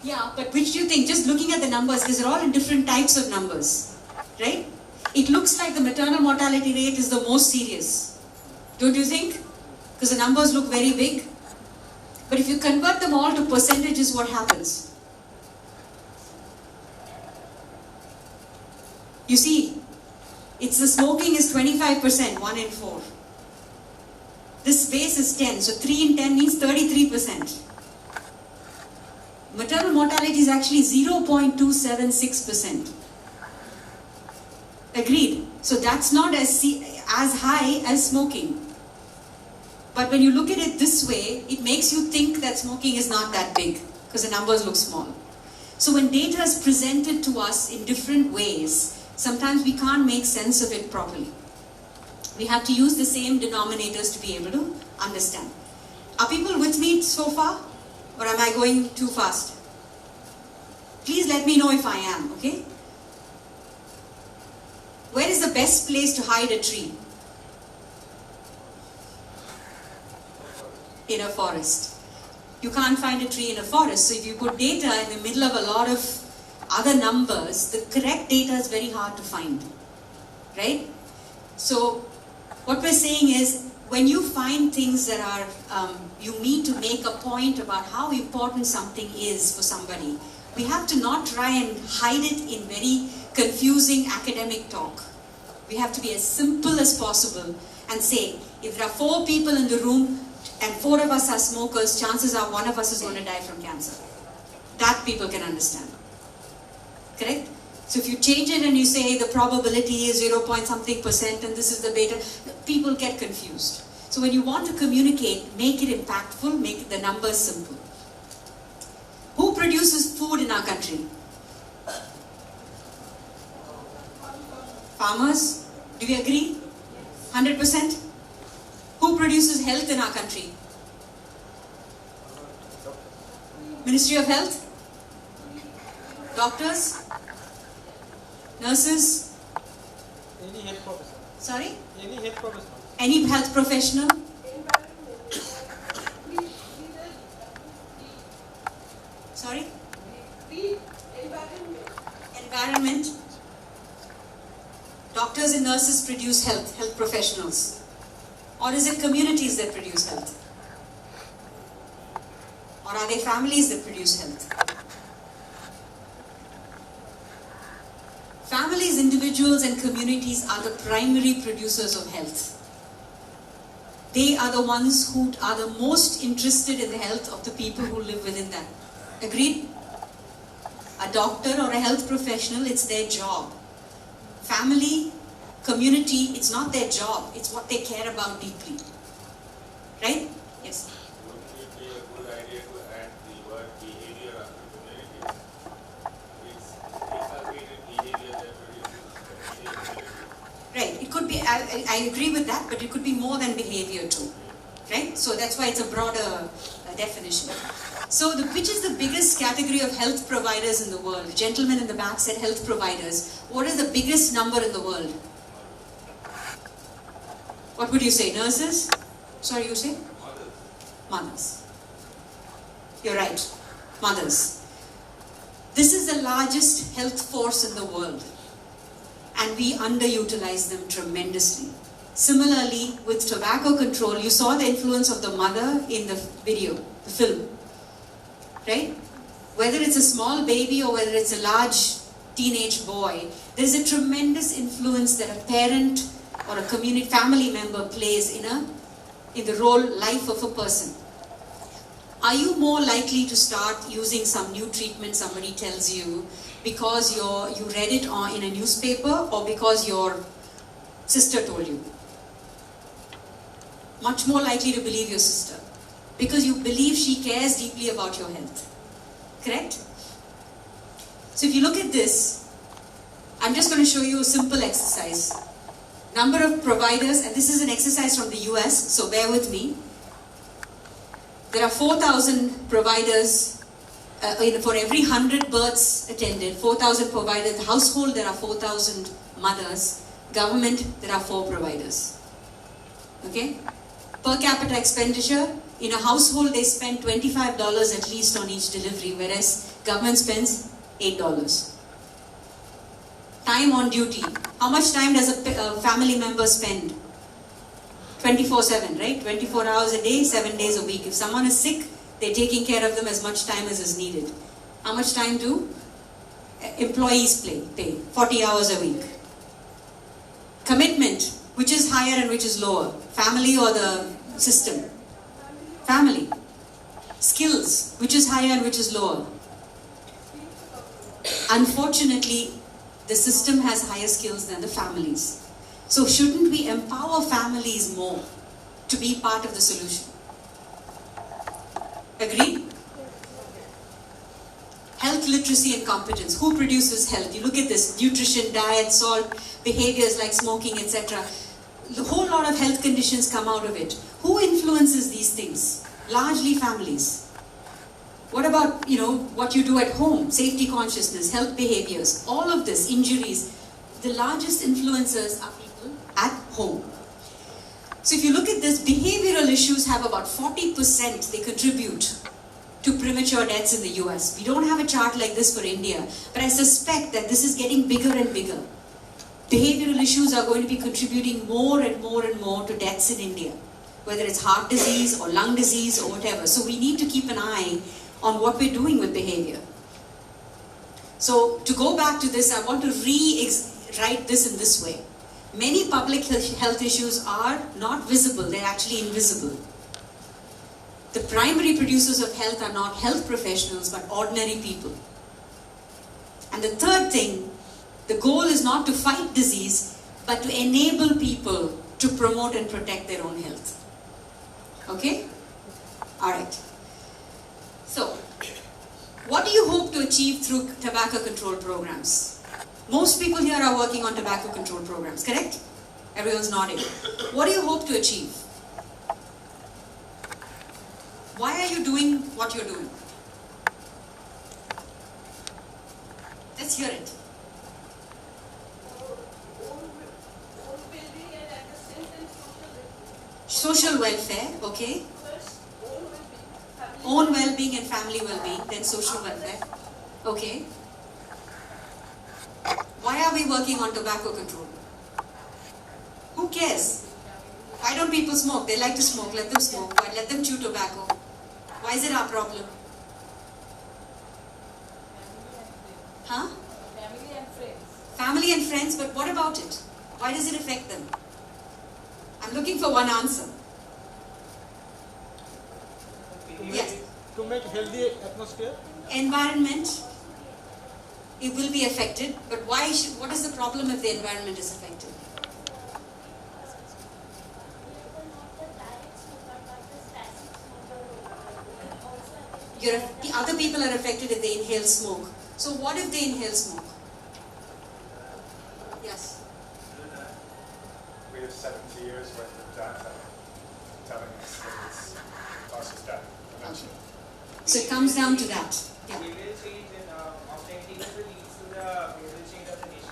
Yeah, but which do you think? Just looking at the numbers, these are all in different types of numbers, right? It looks like the maternal mortality rate is the most serious. Don't you think? Because the numbers look very big. But if you convert them all to percentages, what happens? You see, it's the smoking is 25%, 1 in 4. This base is 10, so 3 in 10 means 33%. Maternal mortality is actually 0.276%. Agreed. So that's not as high as smoking. But when you look at it this way, it makes you think that smoking is not that big because the numbers look small. So when data is presented to us in different ways, sometimes we can't make sense of it properly. We have to use the same denominators to be able to understand. Are people with me so far? Or am I going too fast? Please let me know if I am, okay? Where is the best place to hide a tree? In a forest. You can't find a tree in a forest, so if you put data in the middle of a lot of other numbers, the correct data is very hard to find, right? So what we're saying is, when you find things that are, you mean to make a point about how important something is for somebody, we have to not try and hide it in very confusing academic talk. We have to be as simple as possible and say, if there are 4 people in the room and 4 of us are smokers, chances are one of us is going to die from cancer. That people can understand. Correct? So if you change it and you say the probability is 0 point something percent and this is the beta, people get confused. So when you want to communicate, make it impactful, make the numbers simple. Who produces food in our country? Farmers? Do we agree? 100%? Who produces health in our country? Ministry of Health? Doctors? Nurses? Any health professional. Sorry? Any health professional. Any health professional? Sorry? Environment. Doctors and nurses produce health professionals. Or is it communities that produce health? Or are they families that produce health? Families, individuals and communities are the primary producers of health. They are the ones who are the most interested in the health of the people who live within that. Agreed? A doctor or a health professional, it's their job. Family, community, it's not their job, it's what they care about deeply. Right? Yes? Wouldn't it be a good idea to add the word behavior after communities? It's inculcated behavior that produces behavior. Right, it could be, I agree with that, but it could be more than behavior too. Right? So that's why it's a broader definition. So which is the biggest category of health providers in the world? The gentleman in the back said health providers. What is the biggest number in the world? What would you say? Nurses? Sorry, you say? Mothers. You're right. Mothers. This is the largest health force in the world. And we underutilize them tremendously. Similarly, with tobacco control, you saw the influence of the mother in the video, the film. Right? Whether it's a small baby or whether it's a large teenage boy, there's a tremendous influence that a parent or a community family member plays in the life of a person. Are you more likely to start using some new treatment somebody tells you because you read it in a newspaper or because your sister told you? Much more likely to believe your sister because you believe she cares deeply about your health. Correct? So if you look at this, I'm just going to show you a simple exercise. Number of providers, and this is an exercise from the US, so bear with me. There are 4,000 providers for every 100 births attended, 4,000 providers. Household, there are 4,000 mothers. Government, there are 4 providers. Okay? Per capita expenditure, In a household, they spend $25 at least on each delivery, whereas government spends $8. Time on duty. How much time does a family member spend? 24/7, right? 24 hours a day, 7 days a week. If someone is sick, they're taking care of them as much time as is needed. How much time do employees pay? 40 hours a week. Commitment, which is higher and which is lower? Family or the system? Family. Skills, which is higher and which is lower? Unfortunately, the system has higher skills than the families. So shouldn't we empower families more to be part of the solution? Agreed? Health literacy and competence. Who produces health? You look at this: nutrition, diet, salt, behaviors like smoking, etc. The whole lot of health conditions come out of it. Who influences these things? Largely families. What about, what you do at home? Safety consciousness, health behaviors, all of this, injuries. The largest influencers are people at home. So if you look at this, behavioral issues have about 40% they contribute to premature deaths in the US. We don't have a chart like this for India, but I suspect that this is getting bigger and bigger. Behavioral issues are going to be contributing more and more and more to deaths in India, whether it's heart disease or lung disease or whatever. So we need to keep an eye on what we're doing with behavior. So to go back to this, I want to rewrite this in this way. Many public health issues are not visible, they're actually invisible. The primary producers of health are not health professionals, but ordinary people. And the third thing, the goal is not to fight disease, but to enable people to promote and protect their own health. Okay? Alright. So, what do you hope to achieve through tobacco control programs? Most people here are working on tobacco control programs, correct? Everyone's nodding. What do you hope to achieve? Why are you doing what you're doing? Let's hear it. Social welfare, okay. Own well-being and family well-being, then social welfare. Okay. Why are we working on tobacco control? Who cares? Why don't people smoke? They like to smoke, let them smoke. Why let them chew tobacco? Why is it our problem? Huh? Family and friends. Family and friends, but what about it? Why does it affect them? I'm looking for one answer. Yes. To make healthy atmosphere. Environment, it will be affected, but what is the problem if the environment is affected? The other people are affected if they inhale smoke. So what if they inhale smoke? Yes. We have 70 years worth of data telling us that it's causes death eventually. So it comes down to that. Yeah. Behavioral change and often leads to the behavioral change of the nation.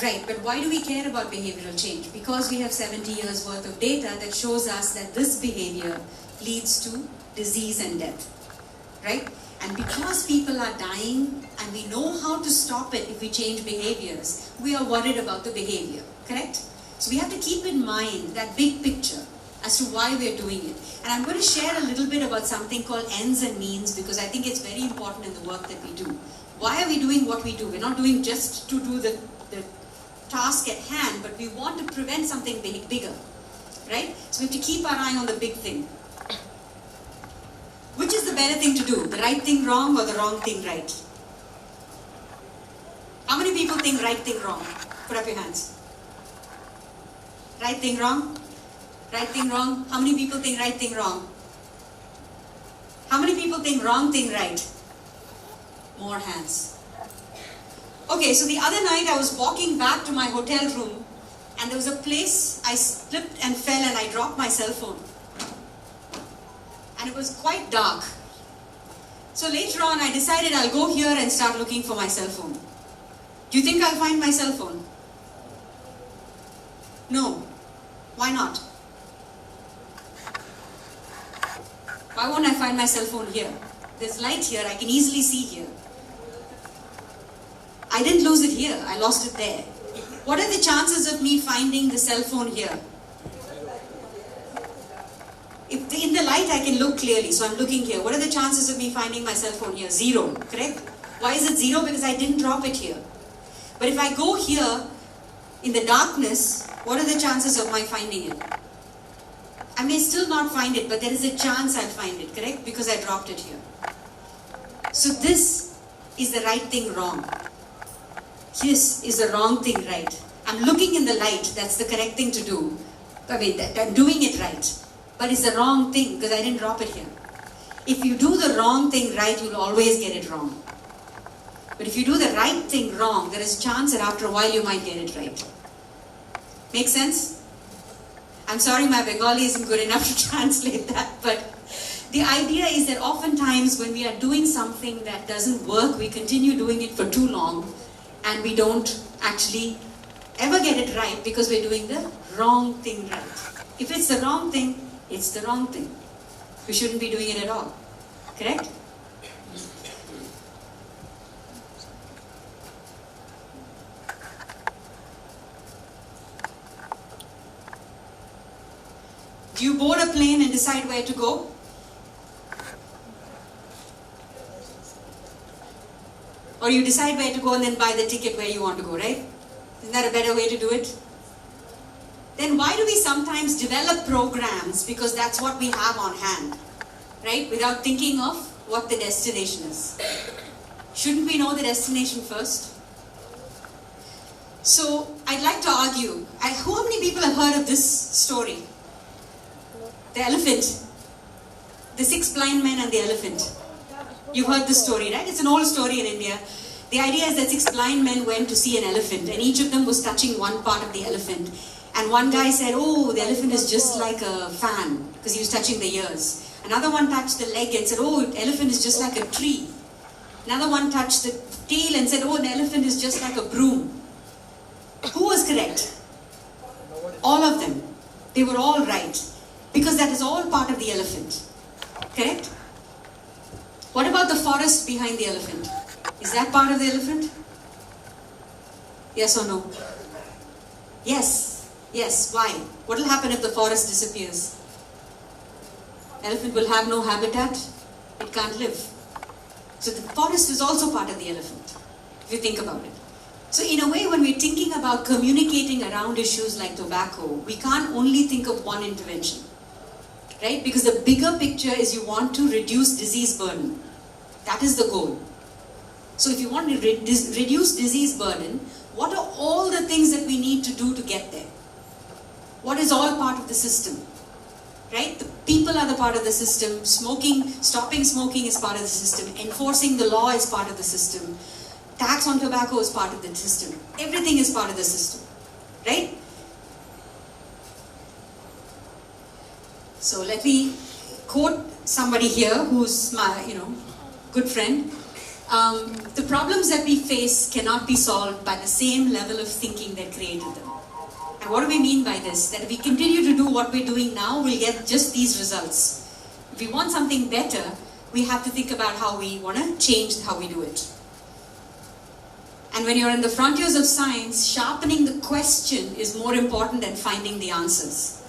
Right, but why do we care about behavioral change? Because we have 70 years worth of data that shows us that this behavior leads to disease and death. Right? And because people are dying and we know how to stop it if we change behaviors, we are worried about the behavior. Correct? So we have to keep in mind that big picture as to why we're doing it. And I'm going to share a little bit about something called ends and means, because I think it's very important in the work that we do. Why are we doing what we do? We're not doing just to do the task at hand, but we want to prevent something bigger. Right? So we have to keep our eye on the big thing. Which is the better thing to do? The right thing wrong or the wrong thing right? How many people think right thing wrong? Put up your hands. Right thing wrong? Right thing wrong? How many people think right thing wrong? How many people think wrong thing right? More hands. Okay, so the other night I was walking back to my hotel room and there was a place I slipped and fell and I dropped my cell phone. And it was quite dark. So later on I decided I'll go here and start looking for my cell phone. Do you think I'll find my cell phone? No. Why not? Why won't I find my cell phone here? There's light here, I can easily see here. I didn't lose it here, I lost it there. What are the chances of me finding the cell phone here? If in the light I can look clearly, so I'm looking here. What are the chances of me finding my cell phone here? 0, correct? Why is it 0? Because I didn't drop it here. But if I go here in the darkness, what are the chances of my finding it? I may still not find it, but there is a chance I'll find it, correct? Because I dropped it here. So this is the right thing wrong. This is the wrong thing right. I'm looking in the light, that's the correct thing to do. I mean, I'm doing it right. But it's the wrong thing because I didn't drop it here. If you do the wrong thing right, you'll always get it wrong. But if you do the right thing wrong, there is a chance that after a while you might get it right. Make sense? I'm sorry my Bengali isn't good enough to translate that, but the idea is that oftentimes when we are doing something that doesn't work, we continue doing it for too long and we don't actually ever get it right because we're doing the wrong thing right. If it's the wrong thing, it's the wrong thing. We shouldn't be doing it at all. Correct? Do you board a plane and decide where to go? Or you decide where to go and then buy the ticket where you want to go, right? Isn't that a better way to do it? Then why do we sometimes develop programs because that's what we have on hand, right? Without thinking of what the destination is. Shouldn't we know the destination first? So I'd like to argue, how many people have heard of this story? The elephant. The 6 blind men and the elephant. You've heard this story, right? It's an old story in India. The idea is that 6 blind men went to see an elephant and each of them was touching one part of the elephant. And one guy said, oh, the elephant is just like a fan because he was touching the ears. Another one touched the leg and said, oh, the elephant is just like a tree. Another one touched the tail and said, oh, the elephant is just like a broom. Who was correct? All of them. They were all right. Because that is all part of the elephant. Correct? What about the forest behind the elephant? Is that part of the elephant? Yes or no? Yes. Yes. Why? What will happen if the forest disappears? Elephant will have no habitat. It can't live. So the forest is also part of the elephant, if you think about it. So in a way, when we're thinking about communicating around issues like tobacco, we can't only think of one intervention. Right? Because the bigger picture is you want to reduce disease burden. That is the goal. So if you want to reduce disease burden, what are all the things that we need to do to get there? What is all part of the system? Right? The people are the part of the system. Smoking, stopping smoking is part of the system. Enforcing the law is part of the system. Tax on tobacco is part of the system. Everything is part of the system. Right? So let me quote somebody here who's my, good friend. The problems that we face cannot be solved by the same level of thinking that created them. And what do we mean by this? That if we continue to do what we're doing now, we'll get just these results. If we want something better, we have to think about how we want to change how we do it. And when you're in the frontiers of science, sharpening the question is more important than finding the answers.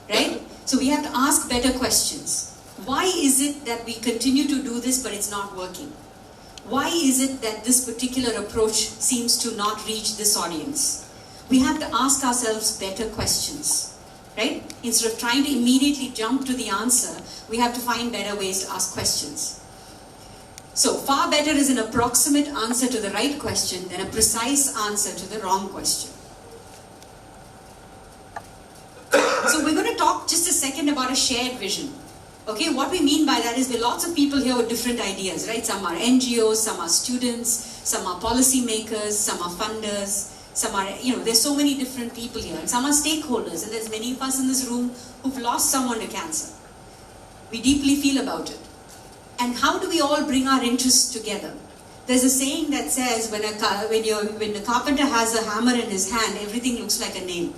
Right? So we have to ask better questions. Why is it that we continue to do this but it's not working? Why is it that this particular approach seems to not reach this audience? We have to ask ourselves better questions, right? Instead of trying to immediately jump to the answer, we have to find better ways to ask questions. So far better is an approximate answer to the right question than a precise answer to the wrong question. So we're going to talk just a second about a shared vision. Okay, what we mean by that is there are lots of people here with different ideas, right? Some are NGOs, some are students, some are policy makers, some are funders, some are, there's so many different people here. And some are stakeholders, and there's many of us in this room who've lost someone to cancer. We deeply feel about it. And how do we all bring our interests together? There's a saying that says when a carpenter has a hammer in his hand, everything looks like a nail.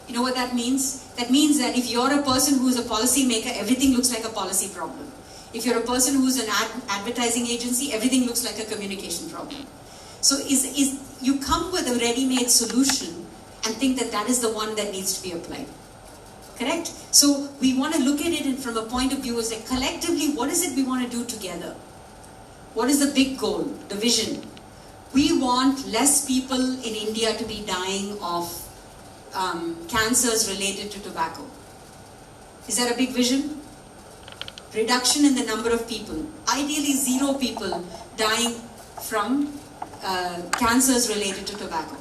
You know what that means? That means that if you're a person who's a policy maker, everything looks like a policy problem. If you're a person who's an advertising agency, everything looks like a communication problem. So you come with a ready-made solution and think that that is the one that needs to be applied. Correct? So we want to look at it from a point of view as like collectively, what is it we want to do together? What is the big goal, the vision? We want less people in India to be dying of cancers related to tobacco. Is that a big vision? Reduction in the number of people. Ideally 0 people dying from cancers related to tobacco.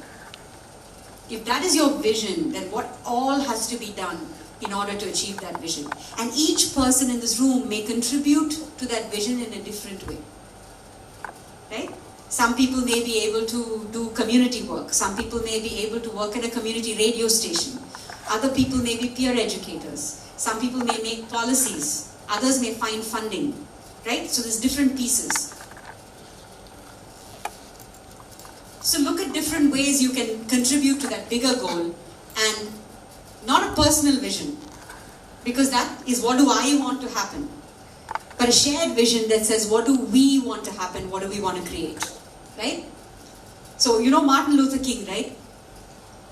If that is your vision, then what all has to be done in order to achieve that vision? And each person in this room may contribute to that vision in a different way. Right? Some people may be able to do community work. Some people may be able to work in a community radio station. Other people may be peer educators. Some people may make policies. Others may find funding. Right? So there's different pieces. So look at different ways you can contribute to that bigger goal, and not a personal vision, because that is what do I want to happen, but a shared vision that says what do we want to happen, what do we want to create, right? So you know Martin Luther King, right?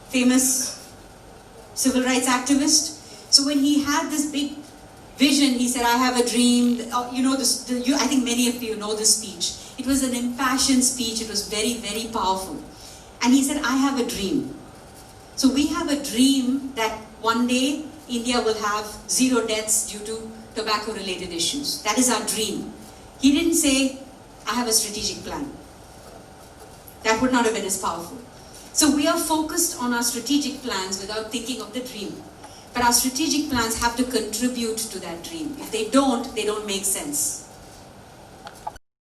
Famous civil rights activist. So when he had this big vision, he said, I have a dream. You know this, I think many of you know this speech. It was an impassioned speech. It was very, very powerful. And he said, I have a dream. So we have a dream that one day India will have 0 deaths due to tobacco-related issues. That is our dream. He didn't say, I have a strategic plan. That would not have been as powerful. So we are focused on our strategic plans without thinking of the dream. But our strategic plans have to contribute to that dream. If they don't make sense.